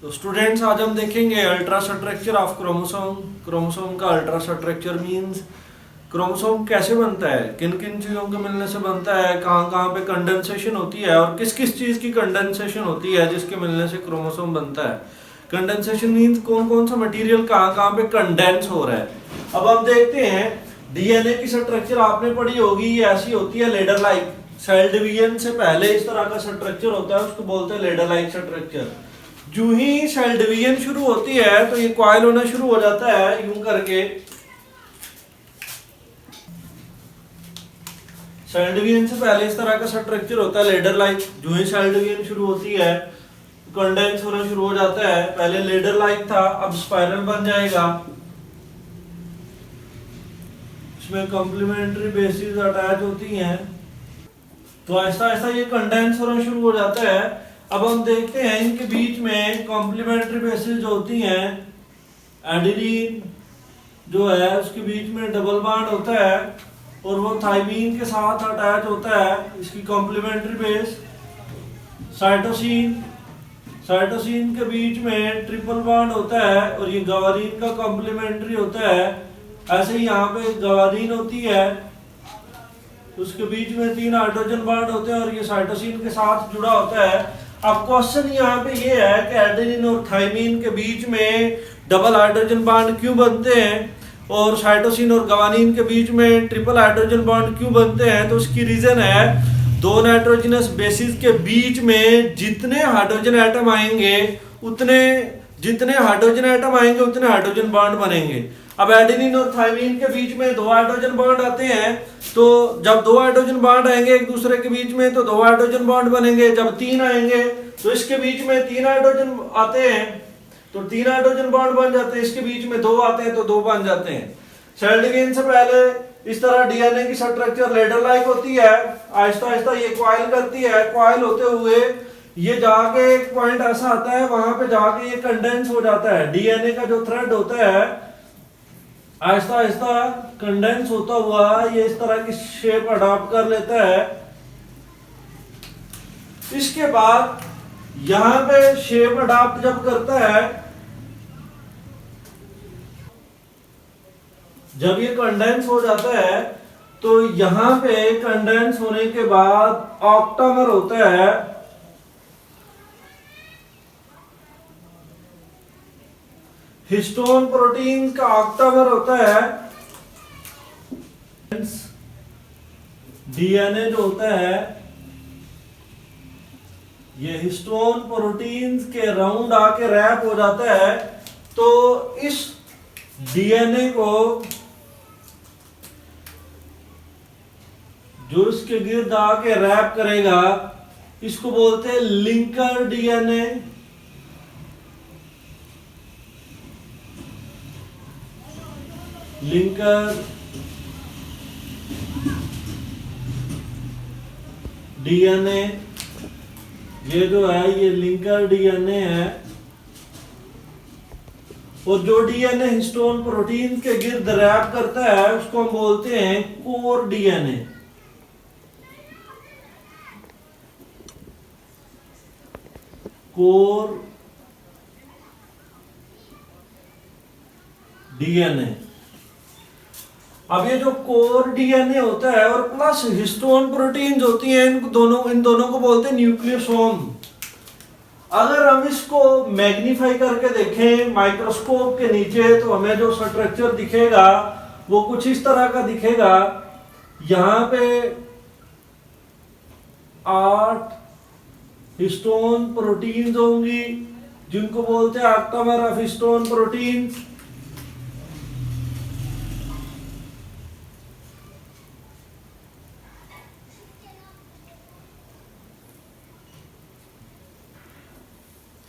तो स्टूडेंट्स आज हम देखेंगे ultra structure of chromosome. Chromosome का अल्ट्रा स्ट्रक्चर मींस क्रोमोसोम कैसे बनता है, किन किन चीज़ों के मिलने से बनता है, कहाँ कहाँ पे कंडेंसेशन होती है और किस किस चीज़ की कंडेंसेशन होती है जिसके मिलने से क्रोमोसोम बनता है। कंडेंसेशन मींस कौन कौन सा मटेरियल कहाँ कहाँ पे कंडेंस हो रहा है। अब हम देखते हैं डीएनए की स्ट्रक्चर आपने पढ़ी होगी, ये ऐसी होती है लेडर लाइक। सेल डिवीजन से पहले इस तरह का स्ट्रक्चर होता है, उसको बोलते हैं लेडर लाइक स्ट्रक्चर। जो ही सेल डिवीजन शुरू होती है तो ये कॉइल होना शुरू हो जाता है यूं करके। सेल डिवीजन से पहले इस तरह का स्ट्रक्चर होता है लेडर लाइक। जो ही सेल डिवीजन शुरू होती है कंडेंस होना शुरू हो जाता है। पहले लेडर लाइक था, अब स्पाइरल बन जाएगा। इसमें कॉम्प्लीमेंट्री बेसिस अटैच होती हैं, तो ऐसा ऐसा ये कंडेंस होना शुरू हो जाता है। अब हम देखते हैं इनके बीच में कॉम्प्लीमेंट्री बेसिस जो होती हैं, एडेनिन जो है उसके बीच में डबल बॉन्ड होता है और वो थाइमीन के साथ अटैच होता है। इसकी कॉम्प्लीमेंट्री बेस साइटोसिन, साइटोसिन के बीच में ट्रिपल बॉन्ड होता है और ये गवारीन का कॉम्प्लीमेंट्री होता है। ऐसे ही यहाँ पे गवारीन होती है, उसके बीच में 3 हाइड्रोजन बॉन्ड होते हैं और ये साइटोसिन के साथ जुड़ा होता है। अब क्वेश्चन यहाँ पे ये है कि एडेनिन और थाइमीन के बीच में डबल हाइड्रोजन बॉन्ड क्यों बनते हैं और साइटोसिन और गवानीन के बीच में ट्रिपल हाइड्रोजन बॉन्ड क्यों बनते हैं। तो उसकी रीजन है दो नाइट्रोजनस बेसिस के बीच में जितने हाइड्रोजन एटम आएंगे उतने उतने हाइड्रोजन बॉन्ड बनेंगे। अब एडेनिन और थाइमीन के बीच में 2 हाइड्रोजन बॉन्ड आते हैं, तो जब 2 हाइड्रोजन बॉन्ड आएंगे एक दूसरे के बीच में तो 2 हाइड्रोजन बॉन्ड बनेंगे। जब 3 आएंगे तो इसके बीच में 3 हाइड्रोजन आते हैं तो 3 हाइड्रोजन बॉन्ड बन जाते हैं। इसके बीच में 2 आते हैं तो 2 बन जाते हैं। सेल डिवीजन से पहले इस तरह डीएनए की स्ट्रक्चर लेडर लाइक होती है। आहिस्ता आहिस्ता ये कॉइल करती है, कॉइल होते हुए ये जाके एक पॉइंट ऐसा आता है, वहां पे जाके ये कंडेंस हो जाता है। डीएनए का जो थ्रेड होता है आहिस्ता आहिस्ता कंडेंस होता हुआ ये इस तरह की शेप अडॉप्ट कर लेता है। इसके बाद यहां पे शेप अडॉप्ट जब करता है, जब ये कंडेंस हो जाता है तो यहां पे कंडेंस होने के बाद ऑक्टामर होता है। हिस्टोन प्रोटीन का ऑक्टामर होता है। डीएनए जो होता है ये हिस्टोन प्रोटीन्स के राउंड आके रैप हो जाता है। तो इस डीएनए को जो इसके गिर्द आके रैप करेगा इसको बोलते हैं लिंकर डीएनए। लिंकर डीएनए ये जो है ये लिंकर डीएनए है। और जो डीएनए हिस्टोन प्रोटीन के गिर्द रैप करता है उसको हम बोलते हैं कोर डीएनए। Core DNA. अब ये जो कोर डीएनए होता है और प्लस हिस्टोन प्रोटीन्स होती हैं, इन दोनों को बोलते हैं न्यूक्लियोसोम। अगर हम इसको मैग्नीफाई करके देखें माइक्रोस्कोप के नीचे तो हमें जो स्ट्रक्चर दिखेगा वो कुछ इस तरह का दिखेगा। यहां पे 8 हिस्टोन प्रोटीन्स होंगी जिनको बोलते हैं ऑक्टामर ऑफ हिस्टोन प्रोटीन्स।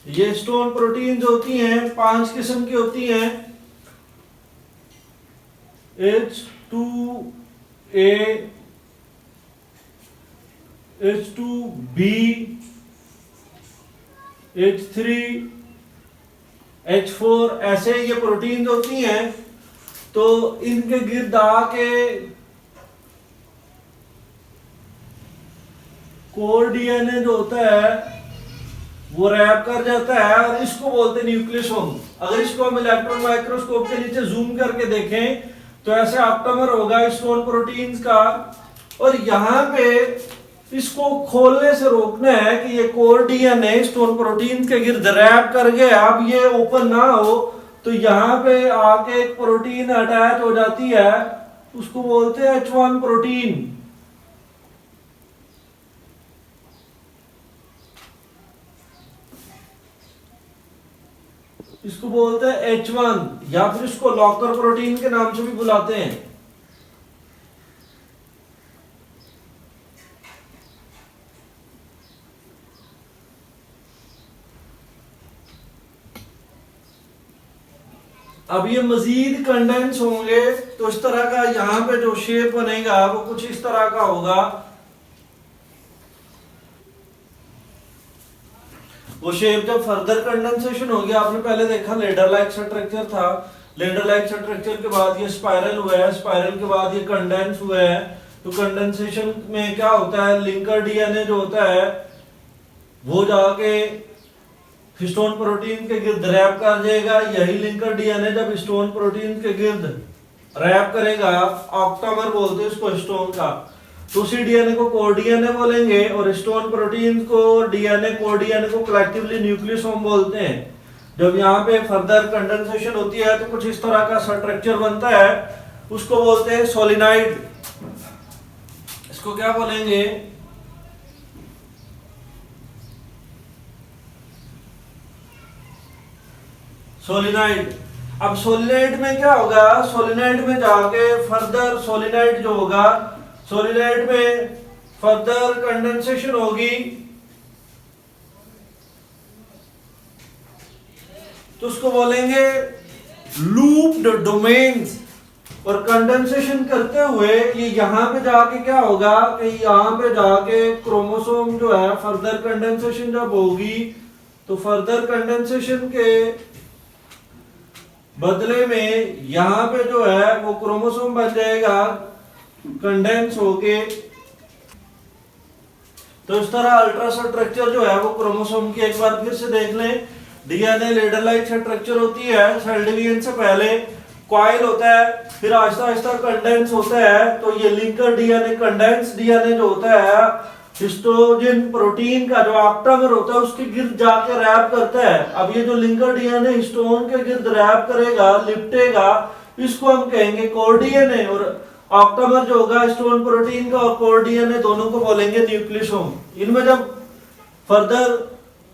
ये हिस्टोन प्रोटीन्स होती हैं 5 किस्म की होती हैं। H2A, H2B, H3, H4 ऐसे ये प्रोटीन्स होती हैं। तो इनके गिर्द आके कोर डीएनए जो होता है वो रैप कर जाता है और इसको बोलते हैं न्यूक्लियोसोम। अगर इसको हम इलेक्ट्रॉन माइक्रोस्कोप के नीचे जूम करके देखें तो ऐसे ऑप्टोमर होगा हिस्टोन प्रोटीन्स का, और यहाँ पे इसको खोलने से रोकना है कि ये कोर डीएनए हिस्टोन प्रोटीन के गिर्द रैप कर गया, अब ये ओपन ना हो तो यहाँ पे आके एक प्रोटीन अटैच हो जाती है, उसको बोलते हैं H1 प्रोटीन। इसको बोलते हैं H1 या फिर इसको लॉकर प्रोटीन के नाम से भी बुलाते हैं। अब ये मजीद कंडेंस होंगे तो इस तरह का यहां पे जो शेप बनेगा वो कुछ इस तरह का होगा। वो शेप जब फर्दर कंडेंसेशन हो गया, आपने पहले देखा लेडर लाइक स्ट्रक्चर था, लेडर लाइक स्ट्रक्चर के बाद ये स्पाइरल हुआ है, स्पाइरल के बाद ये कंडेंस हुआ है। तो कंडेंसेशन में क्या होता है, लिंकर डीएनए जो होता है वो जाके हिस्टोन प्रोटीन के गिर्द रैप कर जाएगा। यही लिंकर डीएनए जब हिस्टोन प्रोटीन के गिर्द रैप करेगा, ऑक्टामर बोलते हैं इसको हिस्टोन का, तो उसी डीएनए को कोर डीएनए बोलेंगे और हिस्टोन प्रोटीन को डीएनए कोर डीएनए को कलेक्टिवली न्यूक्लियोसोम बोलते हैं। जब यहाँ पे फर्दर कंडेंसेशन होती है तो कुछ इस तरह का स्ट्रक्चर बनता है, उसको बोलते हैं सोलिनाइड। इसको क्या बोलेंगे, सोलिनाइड। अब सोलिनाइड में क्या होगा, सोलिनाइड में जाके फर्दर सोलिनाइड जो होगा, सोलिनाइड में फर्दर कंडेंसेशन होगी तो उसको बोलेंगे लूप्ड डोमेन्स। और कंडेंसेशन करते हुए ये यहां पे जाके क्या होगा कि यहां पे जाके क्रोमोसोम जो है, फर्दर कंडेंसेशन जब होगी तो फर्दर कंडेंसेशन के बदले में यहां पे जो है वो क्रोमोसोम बन जाएगा कंडेंस होके। तो इस तरह अल्ट्रा स्ट्रक्चर जो है वो क्रोमोसोम की एक बार फिर से देख लें। डीएनए लेडर लाइक स्ट्रक्चर होती है, सेल डिवीजन से पहले कॉइल होता है, फिर आहिस्ता आहिस्ता कंडेंस होता है। तो ये लिंकर डीएनए, कंडेंस डीएनए जो होता है हिस्टोन प्रोटीन का जो ऑक्टामर होता है उसके गिर्द जाके रैप करता है। अब ये जो लिंकर डीएनए हिस्टोन के गिर्द रैप करेगा, लिपटेगा, इसको हम कहेंगे कोर डीएनए। और ऑक्टामर जो होगा हिस्टोन प्रोटीन का और कोर डीएनए दोनों को बोलेंगे न्यूक्लियोसोम। इनमें जब फर्दर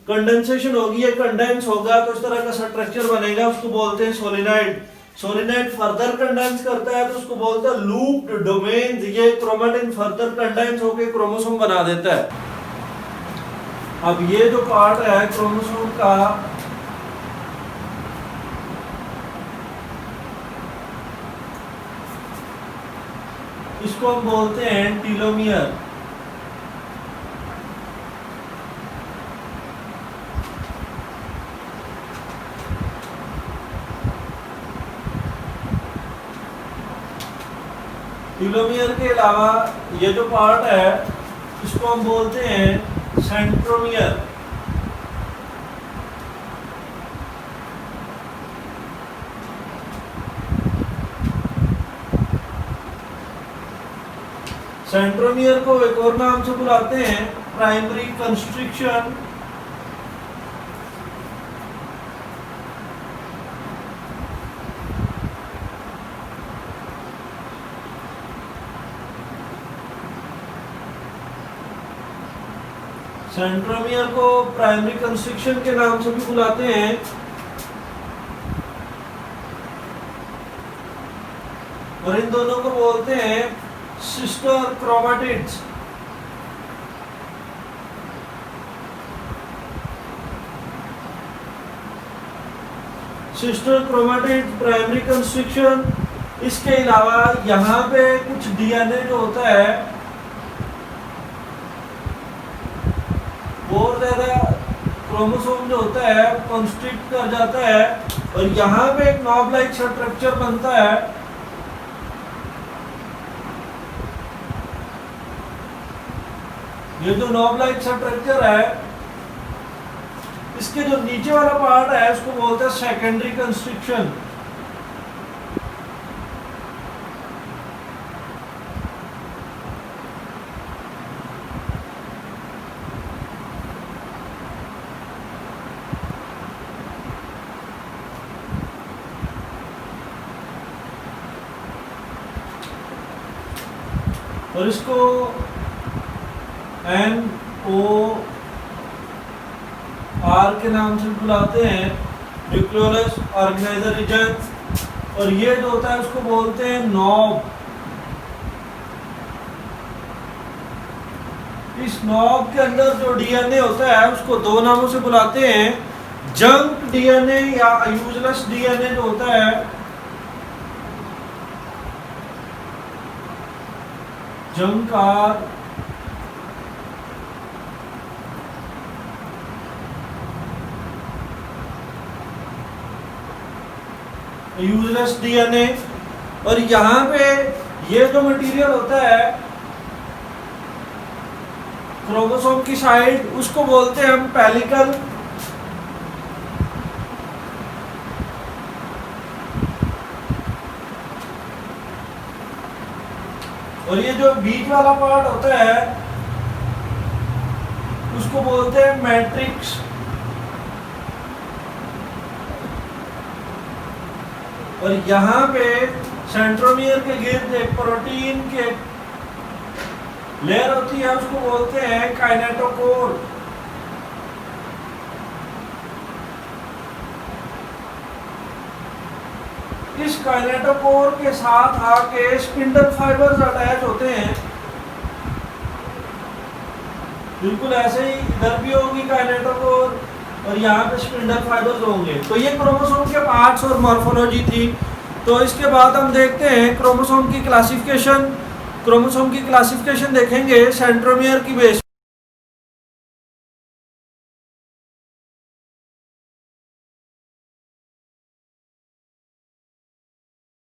कंडेंसेशन होगी, ये कंडेंस होगा तो इस तरह का स्ट्रक्चर बनेगा, उसको बोलते हैं सोलिनाइड। सोलिनाइड फर्दर कंडेंस करता है तो उसको बोलते हैं लूप्ड डोमेन्स। ये क्रोमेटिन फर्दर कंडेंस होकर क्रोमोसोम बना देता है। अब ये जो पार्ट है क्रोमोसोम का, इसको हम बोलते हैं टीलोमियर। टीलोमियर के अलावा ये जो पार्ट है इसको हम बोलते हैं सेंट्रोमियर। सेंट्रोमियर को एक और नाम से बुलाते हैं प्राइमरी कंस्ट्रिक्शन। सेंट्रोमियर को प्राइमरी कंस्ट्रिक्शन के नाम से भी बुलाते हैं। और इन दोनों को बोलते हैं sister chromatids. Sister chromatid primary constriction. इसके अलावा यहाँ पे कुछ डीएनए जो होता है और ज्यादा क्रोमोसोम जो होता है कंस्ट्रिक्ट कर जाता है और यहाँ पे एक नॉब लाइक स्ट्रक्चर बनता है। ये जो नॉब लाइक स्ट्रक्चर है इसके जो नीचे वाला पार्ट है उसको बोलते हैं सेकेंडरी कंस्ट्रक्शन। और इसको NOR के नाम से बुलाते हैं, न्यूक्लियोलस ऑर्गेनाइजर रीजन। और ये जो होता है उसको बोलते हैं नॉब। इस नॉब के अंदर जो DNA होता है उसको दो नामों से बुलाते हैं, जंक DNA या यूजलेस DNA जो होता है, जंक आर यूजलेस DNA। और यहाँ पे ये जो मटेरियल होता है क्रोमोसोम की साइड, उसको बोलते हैं हम पेलिकल। और ये जो बीच वाला पार्ट होता है उसको बोलते हैं मैट्रिक्स। और यहाँ पे सेंट्रोमियर के गिर्द एक प्रोटीन के लेयर होती है, उसको बोलते हैं काइनेटोकोर। इस काइनेटोकोर के साथ आके स्पिंडल फाइबर्स अटैच होते हैं, बिल्कुल ऐसे ही इधर भी होगी काइनेटोकोर और यहाँ पे स्पिंडल फाइबर्स होंगे। तो ये क्रोमोसोम के पार्ट्स और मॉर्फोलॉजी थी। तो इसके बाद हम देखते हैं क्रोमोसोम की क्लासिफिकेशन। क्रोमोसोम की क्लासिफिकेशन देखेंगे सेंट्रोमियर की बेस